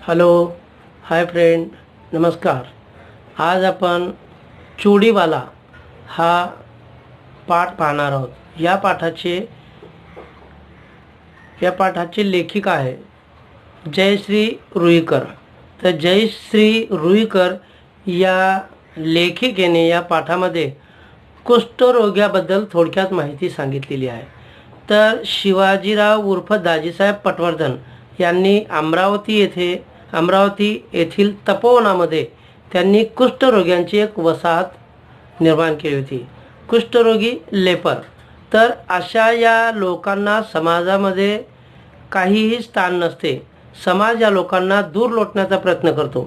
Hello, hi friend, नमस्कार. आज आपण चुडीवाला हा पाठ पाहणार आहोत. या पाठाचे लेखिका आहे जयश्री रुईकर. तर जयश्री रुईकर या लेखिकेने या पाठामध्ये कुष्ठरोग्याबद्दल थोडक्यात माहिती सांगितलेली आहे. तर शिवाजीराव उर्फ दाजीसाहेब पटवर्धन यांनी अमरावती येथील तपोवनामध्ये त्यांनी कुष्ठरोग्यांची एक वसाहत निर्माण केली होती. कुष्ठरोगी लेपर. तर अशा या लोकांना समाजामध्ये काहीही स्थान नसते. समाज या लोकांना दूर लोटण्याचा प्रयत्न करतो.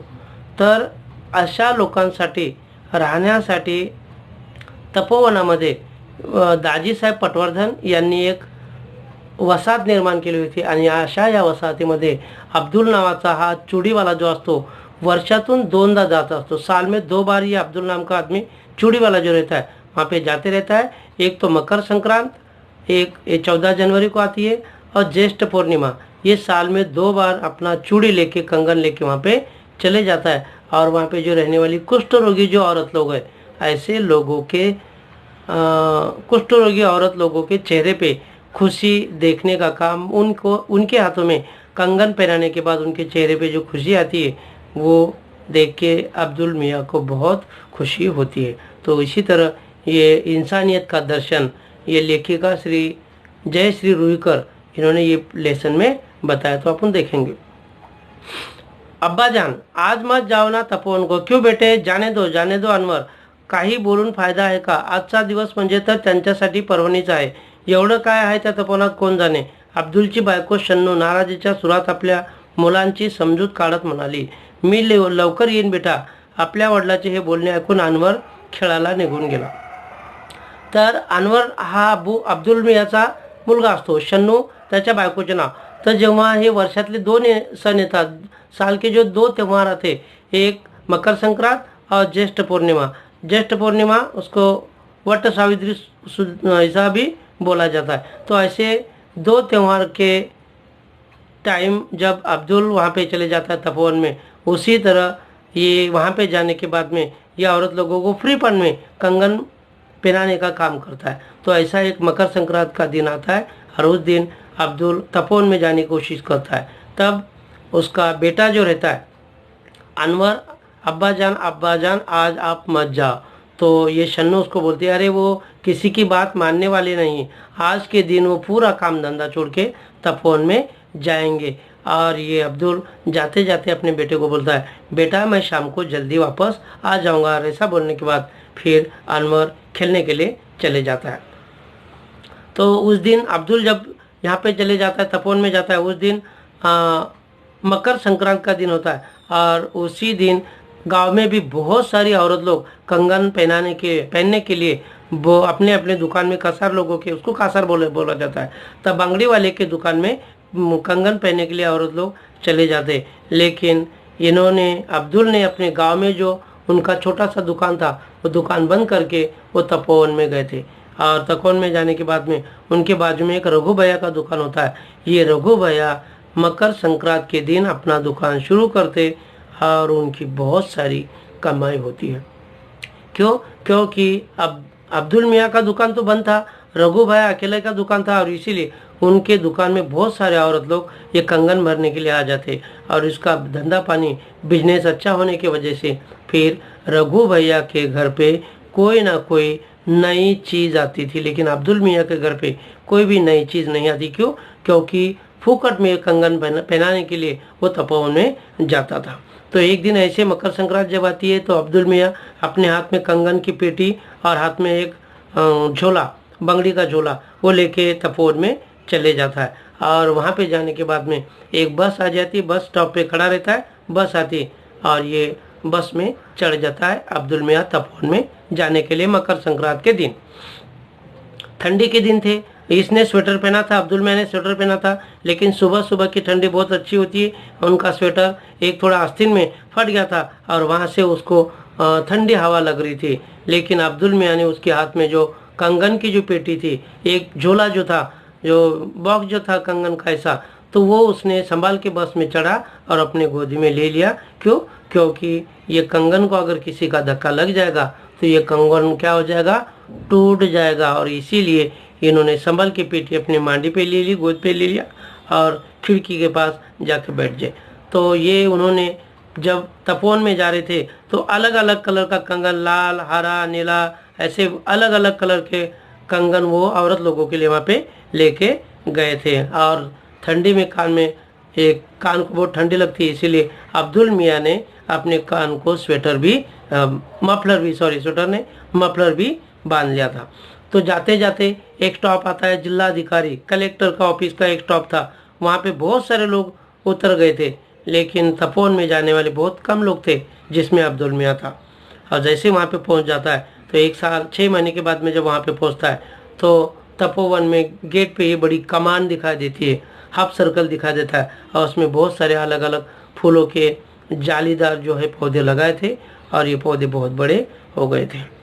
तर अशा लोकांसाठी राहण्यासाठी तपोवनामध्ये दाजीसाहेब पटवर्धन यांनी एक वसाहत निर्माण केली होती. आणि अशा या वसाहतीमध्ये अब्दुल नावाचा हा चूड़ीवाला जो असतो वर्षातून 2दा जात असतो. साल में 2 बार ये अब्दुल नाम का आदमी चूड़ीवाला जो रहता है वहाँ पे जाते रहता है. एक तो मकर संक्रांत, एक ये 14 जनवरी को आती है, और ज्येष्ठ पूर्णिमा. ये साल में 2 बार अपना चूड़ी लेके, कंगन लेके वहाँ पे चले जाता है. और वहाँ पे जो रहने वाली कुष्ठ रोगी जो औरत लोग हैं, ऐसे लोगों के कुष्ठ रोगी औरत लोगों के चेहरे पे खुशी देखने का काम उनके हाथों में कंगन पहनाने के बाद उनके चेहरे पे जो खुशी आती है वो देख के अब्दुल मियाँ को बहुत खुशी होती है. तो इसी तरह ये इंसानियत का दर्शन ये लेखिका जयश्री रुईकर इन्होंने ये लेसन में बताया. तो अपन देखेंगे. अब्बा जान, आज मत जाओ ना तपोवन को. क्यों बेटे, जाने दो अनवर. काही बोलून फायदा आहे का? आजचा दिवस म्हणजे तर त्यांच्यासाठी पर्वणीचा आहे. एवढं काय आहे त्या तपोवनात कोण जाणे. अब्दुलची बायको शन्नू नाराजीच्या सुरात आपल्या मुलांची समजूत काढत म्हणाली, मी लवकर येईन बेटा. आपल्या वडिलाचे हे बोलणे ऐकून अनवर खेळायला निघून गेला. तर अनवर हा अब्दुल मियाचा मुलगा असतो. शन्नू त्याच्या बायकोचे नाव. तर जेव्हा हे वर्षातले 2 सण येतात, साल के जो 2 त्यौहार आते, एक मकर संक्रांत और ज्येष्ठ पूर्णिमा उसको वट सावित्री ऐसा भी बोला जाता है. तो ऐसे 2 त्यौहार के टाइम जब अब्दुल वहाँ पे चले जाता है तपोवन में, उसी तरह ये वहाँ पे जाने के बाद में ये औरत लोगों को फ्रीपन में कंगन पहनाने का काम करता है. तो ऐसा एक मकर संक्रांत का दिन आता है और उस दिन अब्दुल तपोवन में जाने की कोशिश करता है. तब उसका बेटा जो रहता है अनवर, अब्बा जान आज आप मत जाओ. तो ये शन्नू उसको बोलती है, अरे वो किसी की बात मानने वाले नहीं. आज के दिन वो पूरा काम धंधा छोड़ के तपोवन में जाएंगे. और ये अब्दुल जाते जाते अपने बेटे को बोलता है, बेटा मैं शाम को जल्दी वापस आ जाऊंगा. और ऐसा बोलने के बाद फिर अनवर खेलने के लिए चले जाता है. तो उस दिन अब्दुल जब यहाँ पे चले जाता है, तपोवन में जाता है, उस दिन मकर संक्रांत का दिन होता है. और उसी दिन गांव में भी बहुत सारी औरत लोग कंगन पहनने के लिए वो अपने अपने दुकान में कसार लोगों के, उसको कासार बोला जाता है, तब बांगड़ी वाले के दुकान में कंगन पहनने के लिए औरत लोग चले जाते. लेकिन अब्दुल ने अपने गांव में जो उनका छोटा सा दुकान था वो दुकान बंद करके वो तपोवन में गए थे. और तपोवन में जाने के बाद में उनके बाजू में एक रघु भैया का दुकान होता है. ये रघु भैया मकर संक्रांत के दिन अपना दुकान शुरू करते और उनकी बहुत सारी कमाई होती है. क्योंकि अब अब्दुल मियाँ का दुकान तो बंद था, रघु भाई अकेले का दुकान था, और इसीलिए उनके दुकान में बहुत सारे औरत लोग ये कंगन भरने के लिए आ जाते. और इसका धंधा पानी बिजनेस अच्छा होने की वजह से फिर रघु भैया के घर पे कोई ना कोई नई चीज़ आती थी. लेकिन अब्दुल मियाँ के घर पे कोई भी नई चीज़ नहीं आती. क्योंकि फुकट में कंगन पहनाने के लिए वो तपोवन में जाता था. तो एक दिन ऐसे मकर संक्रांत जब आती है तो अब्दुल मियाँ अपने हाथ में कंगन की पेटी और हाथ में एक झोला, बंगड़ी का झोला, वो लेके तपोवन में चले जाता है. और वहाँ पे जाने के बाद में एक बस आ जाती है, बस स्टॉप पे खड़ा रहता है, बस आती और ये बस में चढ़ जाता है अब्दुल मियाँ तपोवन में जाने के लिए. मकर संक्रांत के दिन ठंडी के दिन थे. इसने स्वेटर पहना था, अब्दुल मियाँ ने स्वेटर पहना था, लेकिन सुबह की ठंडी बहुत अच्छी होती है. उनका स्वेटर एक थोड़ा आस्तीन में फट गया था और वहाँ से उसको ठंडी हवा लग रही थी. लेकिन अब्दुल मियाँ ने उसके हाथ में जो कंगन की जो पेटी थी, एक झोला जो था, जो बॉक्स जो था कंगन का ऐसा, तो वो उसने संभाल के बस में चढ़ा और अपने गोदी में ले लिया। क्यों? क्योंकि ये कंगन को अगर किसी का धक्का लग जाएगा तो ये कंगन क्या हो जाएगा, टूट जाएगा। और इसीलिए इन्होंने संभल के पेटी अपनी मांडी पे ले ली, गोद पे ले लिया और खिड़की के पास जाके बैठ गए। तो ये उन्होंने जब तपोवन में जा रहे थे तो अलग अलग कलर का कंगन, लाल, हरा, नीला, ऐसे अलग अलग कलर के कंगन वो औरत लोगों के लिए वहाँ पे लेके गए थे। और ठंडी में कान को बहुत ठंडी लगती है, इसीलिए अब्दुल मियाँ ने अपने कान को स्वेटर भी बांध लिया था। तो जाते जाते एक स्टॉप आता है जिलाधिकारी कलेक्टर का ऑफिस का एक स्टॉप था। वहाँ पे बहुत सारे लोग उतर गए थे, लेकिन तपोवन में जाने वाले बहुत कम लोग थे, जिसमें अब्दुल मियाँ था। और जैसे वहाँ पे पहुँच जाता है तो 1 साल 6 महीने के बाद में जब वहाँ पे पहुँचता है तो तपोवन में गेट पे ये बड़ी कमान दिखाई देती है, हाफ सर्कल दिखाई देता है और उसमें बहुत सारे अलग अलग फूलों के जालीदार जो है पौधे लगाए थे और ये पौधे बहुत बड़े हो गए थे।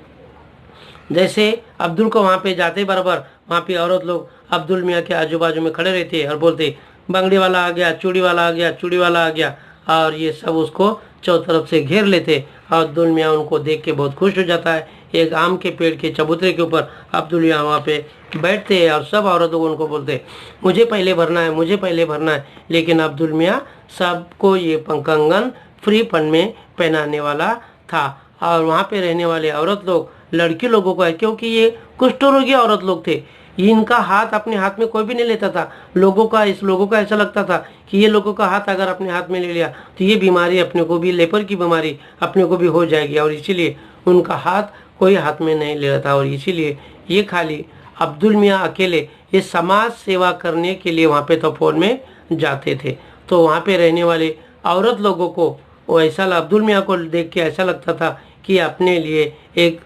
जैसे अब्दुल को वहाँ पे जाते बराबर वहाँ पे औरत लोग अब्दुल मियाँ के आजू बाजू में खड़े रहते और बोलते बंगड़ी वाला आ गया, चूड़ी वाला आ गया, चूड़ी वाला आ गया, और ये सब उसको चारों तरफ से घेर लेते। और अब्दुल मियाँ उनको देख के बहुत खुश हो जाता है। एक आम के पेड़ के चबूतरे के ऊपर अब्दुल मियाँ वहाँ पे बैठते हैं और सब औरत लोग उनको बोलते मुझे पहले भरना है, मुझे पहले भरना है। लेकिन अब्दुल मियाँ सबको ये कंगन फ्री फंड में पहनाने वाला था। और वहाँ पे रहने वाले औरत लोग लड़की लोगों को है, क्योंकि ये कुष्ठ रोगी औरत लोग थे, इनका हाथ अपने हाथ में कोई भी नहीं लेता था। लोगों का ऐसा लगता था कि ये लोगों का हाथ अगर अपने हाथ में ले लिया तो ये बीमारी अपने को भी, लेपर की बीमारी अपने को भी हो जाएगी। और इसीलिए उनका हाथ कोई हाथ में नहीं ले रहा था। और इसीलिए ये खाली अब्दुल मियाँ अकेले ये समाज सेवा करने के लिए वहाँ पे तपोवन में जाते थे। तो वहाँ पे रहने वाले औरत लोगों को वो अब्दुल मियाँ को देख के ऐसा लगता था कि अपने लिए एक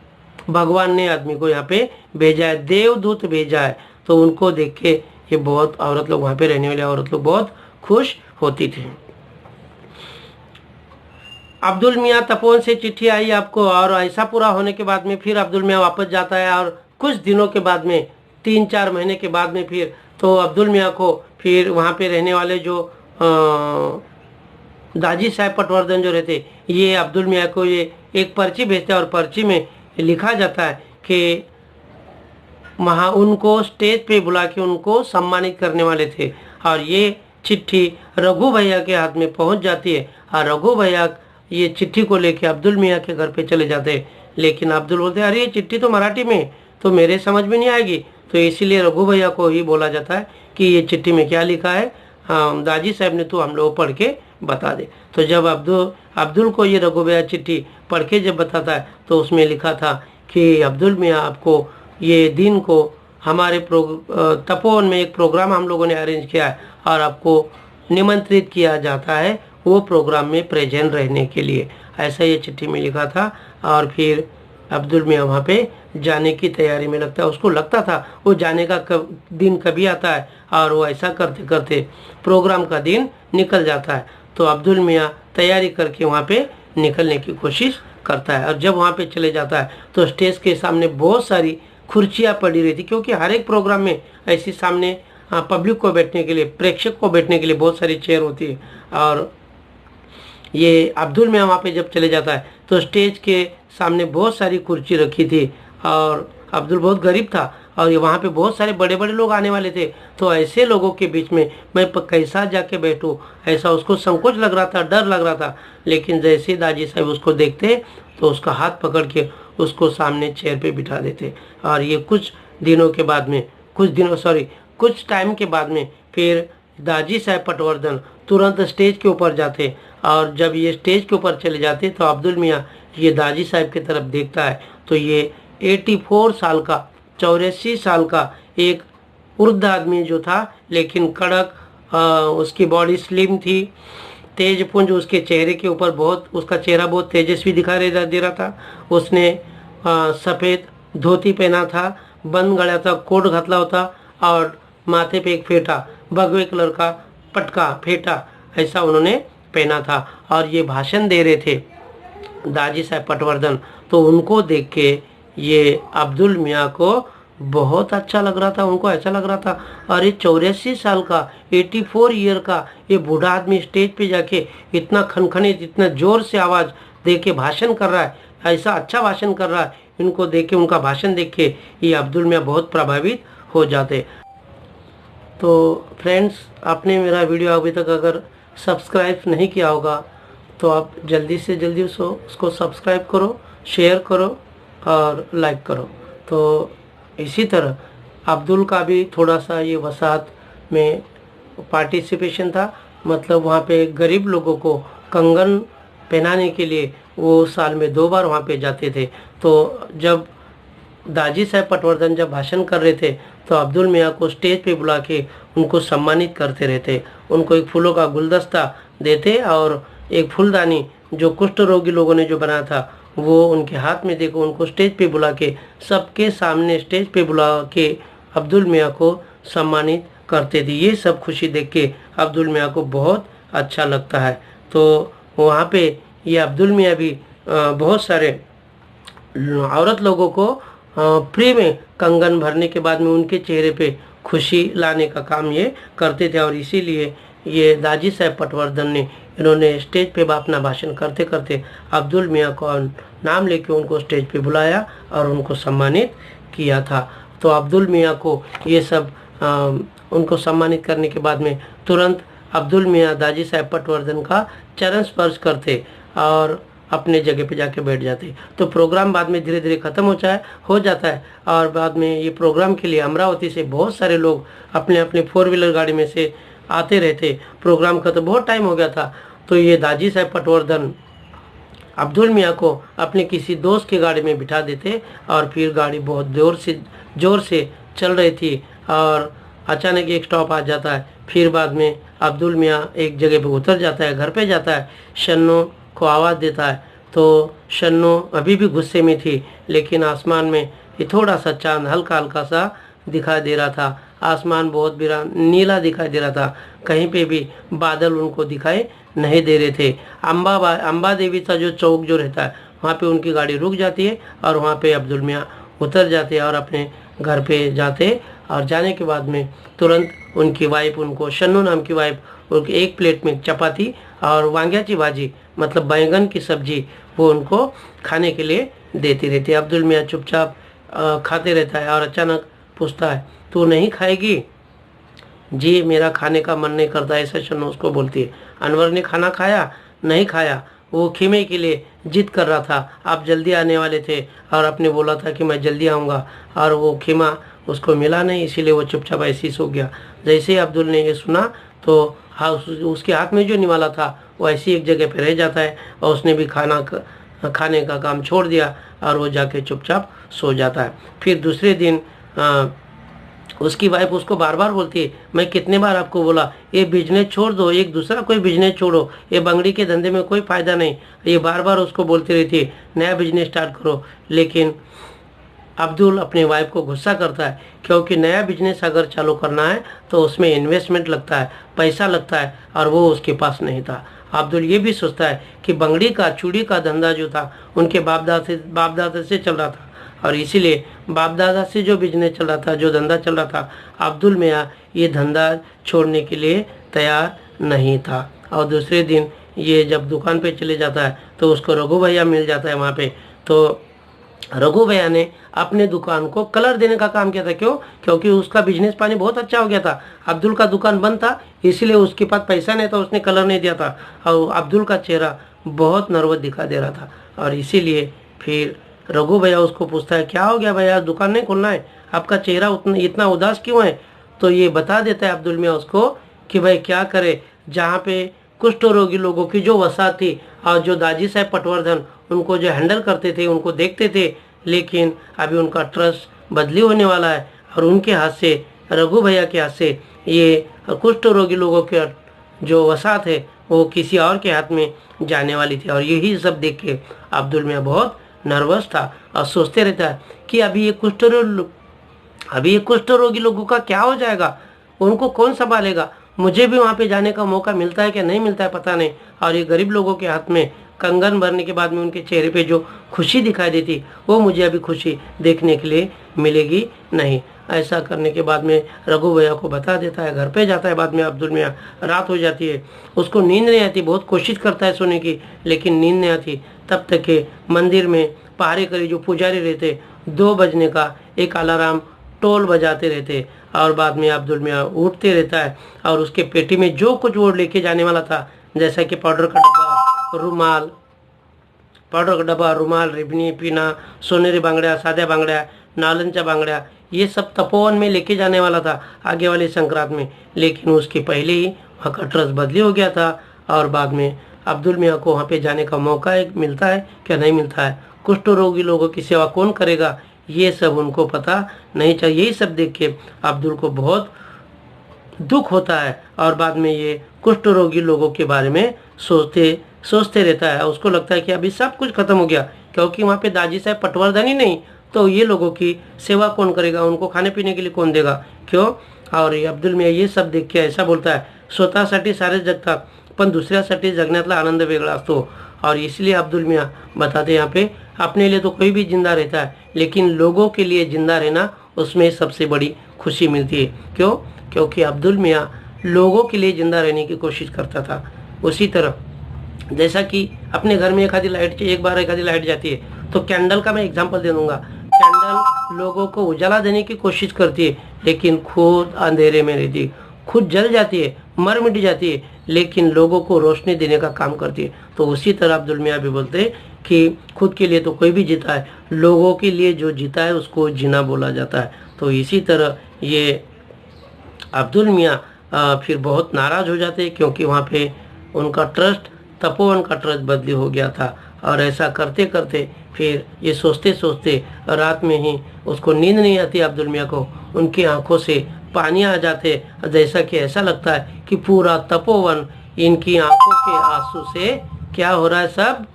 भगवान ने आदमी को यहाँ पे भेजा है, देवदूत भेजा है। तो उनको देख के ये बहुत औरत लोग, वहाँ पे रहने वाले औरत लोग बहुत खुश होती थी। अब्दुल मियाँ तपोवन से चिट्ठी आई आपको, और ऐसा पूरा होने के बाद में फिर अब्दुल मियाँ वापस जाता है। और कुछ दिनों के बाद में 3-4 महीने के बाद में फिर तो अब्दुल मियाँ को फिर वहाँ पे रहने वाले जो दाजी साहब पटवर्धन जो रहते, ये अब्दुल मियाँ को ये एक पर्ची भेजते हैं और पर्ची में लिखा जाता है कि वहाँ उनको स्टेज पे बुला के उनको सम्मानित करने वाले थे। और ये चिट्ठी रघु भैया के हाथ में पहुँच जाती है और रघु भैया ये चिट्ठी को लेके अब्दुल मियाँ के घर पे चले जाते हैं। लेकिन अब्दुल बोलते अरे ये चिट्ठी तो मराठी में, तो मेरे समझ में नहीं आएगी। तो इसीलिए रघु भैया को ही बोला जाता है कि ये चिट्ठी में क्या लिखा है, दाजी साहब ने तो हम लोग पढ़ के बता दे। तो जब अब्दुल को ये रघु भैया चिट्ठी पढ़ के जब बताता है तो उसमें लिखा था कि अब्दुल मियाँ आपको ये दिन को हमारे तपोवन में एक प्रोग्राम हम लोगों ने अरेंज किया है और आपको निमंत्रित किया जाता है वो प्रोग्राम में प्रेजेंट रहने के लिए, ऐसा ये चिट्ठी में लिखा था। और फिर अब्दुल मियाँ वहाँ पे जाने की तैयारी में लगता है। उसको लगता था वो जाने का दिन कभी आता है, और वो ऐसा करते करते प्रोग्राम का दिन निकल जाता है। तो अब्दुल मियाँ तैयारी करके वहाँ पे निकलने की कोशिश करता है। और जब वहाँ पे चले जाता है तो स्टेज के सामने बहुत सारी कुर्सियाँ पड़ी रहती, क्योंकि हर एक प्रोग्राम में ऐसी सामने पब्लिक को बैठने के लिए, प्रेक्षक को बैठने के लिए बहुत सारी चेयर होती है। और ये अब्दुल मियाँ वहाँ पे जब चले जाता है तो स्टेज के सामने बहुत सारी कुर्सी रखी थी, और अब्दुल बहुत गरीब था और ये वहाँ पे बहुत सारे बड़े बड़े लोग आने वाले थे। तो ऐसे लोगों के बीच में मैं कैसा जाके बैठूँ, ऐसा उसको संकोच लग रहा था, डर लग रहा था। लेकिन जैसे दाजी साहब उसको देखते तो उसका हाथ पकड़ के उसको सामने चेयर पे बिठा देते। और ये कुछ टाइम के बाद में फिर दाजी साहब पटवर्धन तुरंत स्टेज के ऊपर जाते। और जब ये स्टेज के ऊपर चले जाते तो अब्दुल मियाँ ये दाजी साहब की तरफ देखता है तो ये 84 साल का एक वृद्ध आदमी जो था, लेकिन कड़क, उसकी बॉडी स्लिम थी, तेजपुंज उसके चेहरे के ऊपर उसका चेहरा बहुत तेजस्वी दिखाई दे रहा था। उसने सफ़ेद धोती पहना था, बंद गला था, कोट घातला होता और माथे पे एक फेटा, भगवे कलर का पटका फेटा ऐसा उन्होंने पहना था। और ये भाषण दे रहे थे दाजी साहब पटवर्धन। तो उनको देख के ये अब्दुल मियाँ को बहुत अच्छा लग रहा था उनको। ऐसा लग रहा था अरे 84 साल का 84 ईयर का ये बूढ़ा आदमी स्टेज पे जाके इतना खनखनित, इतना जोर से आवाज़ दे के भाषण कर रहा है, ऐसा अच्छा भाषण कर रहा है। इनको देख के, उनका भाषण देख के ये अब्दुल मियाँ बहुत प्रभावित हो जाते। तो फ्रेंड्स, आपने मेरा वीडियो अभी तक अगर सब्सक्राइब नहीं किया होगा तो आप जल्दी से जल्दी उसको सब्सक्राइब करो, शेयर करो और लाइक करो। तो इसी तरह अब्दुल का भी थोड़ा सा ये वसाहत में पार्टिसिपेशन था। मतलब वहाँ पे गरीब लोगों को कंगन पहनाने के लिए वो साल में 2 बार वहाँ पे जाते थे। तो जब दाजी साहब पटवर्धन जब भाषण कर रहे थे तो अब्दुल मियाँ को स्टेज पे बुला के उनको सम्मानित करते रहते। उनको एक फूलों का गुलदस्ता देते और एक फूलदानी जो कुष्ठ रोगी लोगों ने जो बनाया था वो उनके हाथ में देकर उनको स्टेज पे बुला के, सबके सामने स्टेज पे बुला के अब्दुल मियाँ को सम्मानित करते थे। ये सब खुशी देख के अब्दुल मियाँ को बहुत अच्छा लगता है। तो वहाँ पे ये अब्दुल मियाँ भी बहुत सारे औरत लोगों को फ्री में कंगन भरने के बाद में उनके चेहरे पे खुशी लाने का काम ये करते थे। और इसीलिए ये दाजी साहब पटवर्धन ने, इन्होंने स्टेज पे अपना भाषण करते करते अब्दुल मियाँ को नाम लेके उनको स्टेज पे बुलाया और उनको सम्मानित किया था। तो अब्दुल मियाँ को ये सब उनको सम्मानित करने के बाद में तुरंत अब्दुल मियाँ दाजी साहब पटवर्धन का चरण स्पर्श करते और अपने जगह पे जाके बैठ जाते। तो प्रोग्राम बाद में धीरे धीरे ख़त्म हो जाता है। और बाद में ये प्रोग्राम के लिए अमरावती से बहुत सारे लोग अपने अपने 4 व्हीलर गाड़ी में से आते रहते। प्रोग्राम का तो बहुत टाइम हो गया था। तो ये दाजी साहब पटवर्धन अब्दुल मियाँ को अपने किसी दोस्त की गाड़ी में बिठा देते और फिर गाड़ी बहुत ज़ोर से चल रही थी और अचानक एक स्टॉप आ जाता है। फिर बाद में अब्दुल मियाँ एक जगह पे उतर जाता है, घर पे जाता है, शन्नो को आवाज़ देता है। तो शन्नो अभी भी गुस्से में थी, लेकिन आसमान में ये थोड़ा सा चांद हल्का हल्का सा दिखाई दे रहा था। आसमान बहुत नीला दिखाई दे रहा था, कहीं पे भी बादल उनको दिखाई नहीं दे रहे थे। अम्बा देवी का जो चौक जो रहता है वहाँ पे उनकी गाड़ी रुक जाती है और वहाँ पे अब्दुल मियाँ उतर जाते और अपने घर पे जाते। और जाने के बाद में तुरंत उनकी वाइफ उनको, शन्नू नाम की वाइफ, उनकी एक प्लेट में चपाती और वांग्याची भाजी मतलब बैंगन की सब्जी वो उनको खाने के लिए देती रहती है। अब्दुल मियाँ चुपचाप खाते रहता है और अचानक पूछता है, तू नहीं खाएगी? जी मेरा खाने का मन नहीं करता, ऐसा शन्नू उसको बोलती है। अनवर ने खाना खाया? नहीं खाया, वो खीमे के लिए जिद कर रहा था। आप जल्दी आने वाले थे और आपने बोला था कि मैं जल्दी आऊँगा और वो खीमा उसको मिला नहीं, इसीलिए वो चुपचाप ऐसे ही सो गया। जैसे ही अब्दुल ने ये सुना तो उसके हाथ में जो निवाला था वो ऐसी एक जगह पे रह जाता है और उसने भी खाने का काम छोड़ दिया और वो जाके चुपचाप सो जाता है। फिर दूसरे दिन उसकी वाइफ उसको बार बार बोलती है, मैं कितने बार आपको बोला ये बिजनेस छोड़ दो, एक दूसरा कोई बिजनेस छोड़ो, ये बंगड़ी के धंधे में कोई फ़ायदा नहीं। ये बार बार उसको बोलती रहती है नया बिजनेस स्टार्ट करो। लेकिन अब्दुल अपने वाइफ को गुस्सा करता है, क्योंकि नया बिजनेस अगर चालू करना है तो उसमें इन्वेस्टमेंट लगता है, पैसा लगता है और वो उसके पास नहीं था। अब्दुल ये भी सोचता है कि बंगड़ी का, चूड़ी का धंधा जो था उनके बाप दादा से चल रहा था और इसीलिए बाप दादा से जो बिजनेस चल रहा था, जो धंधा चल रहा था, अब्दुल मियाँ ये धंधा छोड़ने के लिए तैयार नहीं था। और दूसरे दिन ये जब दुकान पे चले जाता है तो उसको रघु भैया मिल जाता है वहाँ पे। तो रघु भैया ने अपने दुकान को कलर देने का काम किया था। क्यों? क्योंकि उसका बिजनेस पानी बहुत अच्छा हो गया था। अब्दुल का दुकान बंद था, इसीलिए उसके पास पैसा नहीं था, उसने कलर नहीं दिया था और अब्दुल का चेहरा बहुत नर्वस दिखा दे रहा था। और इसीलिए फिर रघु भैया उसको पूछता है, क्या हो गया भैया, दुकान नहीं खोलना है? आपका चेहरा इतना उदास क्यों है? तो ये बता देता है अब्दुल मियाँ उसको कि भाई क्या करे, जहाँ पे कुष्ठ रोगी लोगों की जो वसाहत थी और जो दाजी साहब पटवर्धन उनको जो हैंडल करते थे, उनको देखते थे, लेकिन अभी उनका ट्रस्ट बदली होने वाला है और उनके हाथ से, रघु भैया के हाथ से ये कुष्ठ रोगी लोगों के जो वसाहत है वो किसी और के हाथ में जाने वाली थी। और यही सब देख के अब्दुल मियाँ बहुत नर्वस था और सोचते रहता है कि अभी ये कुष्ठ रोगी लोगों का क्या हो जाएगा, उनको कौन संभालेगा? मुझे भी वहाँ पे जाने का मौका मिलता है कि नहीं मिलता है पता नहीं, और ये गरीब लोगों के हाथ में कंगन भरने के बाद में उनके चेहरे पे जो खुशी दिखाई देती, वो मुझे अभी खुशी देखने के लिए मिलेगी नहीं। ऐसा करने के बाद में रघु भैया को बता देता है, घर पे जाता है। बाद में अब्दुल मियाँ, रात हो जाती है, उसको नींद नहीं आती, बहुत कोशिश करता है सोने की, लेकिन नींद नहीं आती। तब तक के मंदिर में पहारे करी जो पुजारी रहते, 2 बजने का एक अलार्म टोल बजाते रहते, और बाद में अब्दुल मियाँ उठते रहता है और उसके पेटी में जो कुछ वो लेके जाने वाला था, जैसा कि पाउडर का डब्बा, रुमाल, पाउडर का डब्बा, रुमाल, रिबनी, पीना, सोनेरी बांगड्या, साध्या बांगड्या, नालनच्या बांगड्या, ये सब तपोवन में लेके जाने वाला था आगे वाले संक्रांत में। लेकिन उसके पहले ही वहाँ का ट्रस्ट बदली हो गया था, और बाद में अब्दुल मियाँ को वहाँ पे जाने का मौका मिलता है क्या नहीं मिलता है, कुष्ठ रोगी लोगों की सेवा कौन करेगा, ये सब उनको पता नहीं चाहिए। यही सब देख के अब्दुल को बहुत दुख होता है, और बाद में ये कुष्ठ रोगी लोगों के बारे में सोचते रहता है। उसको लगता है कि अभी सब कुछ खत्म हो गया, क्योंकि वहाँ पे दाजी साहब पटवर्धन ही नहीं, तो ये लोगों की सेवा कौन करेगा, उनको खाने पीने के लिए कौन देगा, क्यों। और ये अब्दुल मियाँ ये सब देख के ऐसा बोलता है, स्वतःसाठी सारे जगतात पण दुसऱ्यासाठी जगण्यातला आनंद वेगळा असतो। और इसलिए अब्दुल मियाँ बताते यहाँ पे, अपने लिए तो कोई भी जिंदा रहता है, लेकिन लोगों के लिए जिंदा रहना, उसमें सबसे बड़ी खुशी मिलती है। क्यों, क्योंकि अब्दुल मियाँ लोगों के लिए जिंदा रहने की कोशिश करता था। उसी तरह जैसा कि अपने घर में एक आधी लाइट जाती है, तो कैंडल का मैं एग्जांपल दे दूंगा। कैंडल लोगों को उजाला देने की कोशिश करती है, लेकिन खुद अंधेरे में रहती है, खुद जल जाती है, मर मिट जाती है, लेकिन लोगों को रोशनी देने का काम करती है। तो उसी तरह अब्दुल मियाँ भी बोलते हैं कि खुद के लिए तो कोई भी जीता है, लोगों के लिए जो जीता है उसको जीना बोला जाता है। तो इसी तरह ये अब्दुल मियाँ फिर बहुत नाराज़ हो जाते हैं, क्योंकि वहाँ पे उनका ट्रस्ट, तपोवन का ट्रस्ट बदली हो गया था। और ऐसा करते करते फिर ये सोचते रात में ही उसको नींद नहीं आती अब्दुल मियाँ को, उनकी आंखों से पानी आ जाते, जैसा कि ऐसा लगता है कि पूरा तपोवन इनकी आंखों के आंसू से क्या हो रहा है, सब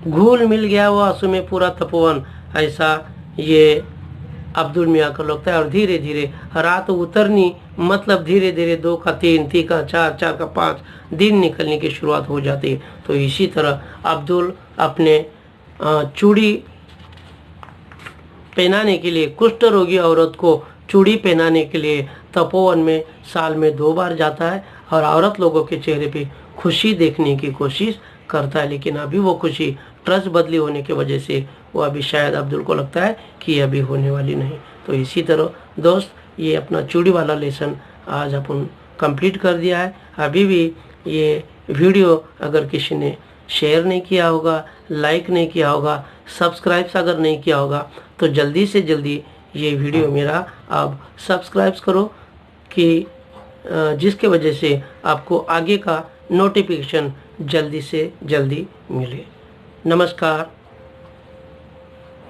घुल मिल गया वो आंसू में पूरा तपोवन। ऐसा ये अब्दुल मियाँ को लगता है। और धीरे धीरे रात उतरनी, मतलब धीरे धीरे 2 का 3, 3 का 4, 4 का 5 दिन निकलने की शुरुआत हो जाती है। तो इसी तरह अब्दुल अपने चूड़ी पहनाने के लिए, कुष्ठ रोगी औरत को चूड़ी पहनाने के लिए तपोवन में साल में 2 बार जाता है, और औरत लोगों के चेहरे पे खुशी देखने की कोशिश करता है। लेकिन अभी वो खुशी ट्रस्ट बदली होने की वजह से वो अभी शायद अब्दुल को लगता है कि ये अभी होने वाली नहीं। तो इसी तरह दोस्त, ये अपना चूड़ी वाला लेसन आज अपन कंप्लीट कर दिया है। अभी भी ये वीडियो अगर किसी ने शेयर नहीं किया होगा, लाइक नहीं किया होगा, सब्सक्राइब अगर नहीं किया होगा, तो जल्दी से जल्दी ये वीडियो मेरा आप सब्सक्राइब करो, कि जिसके वजह से आपको आगे का नोटिफिकेशन जल्दी से जल्दी मिले। नमस्कार।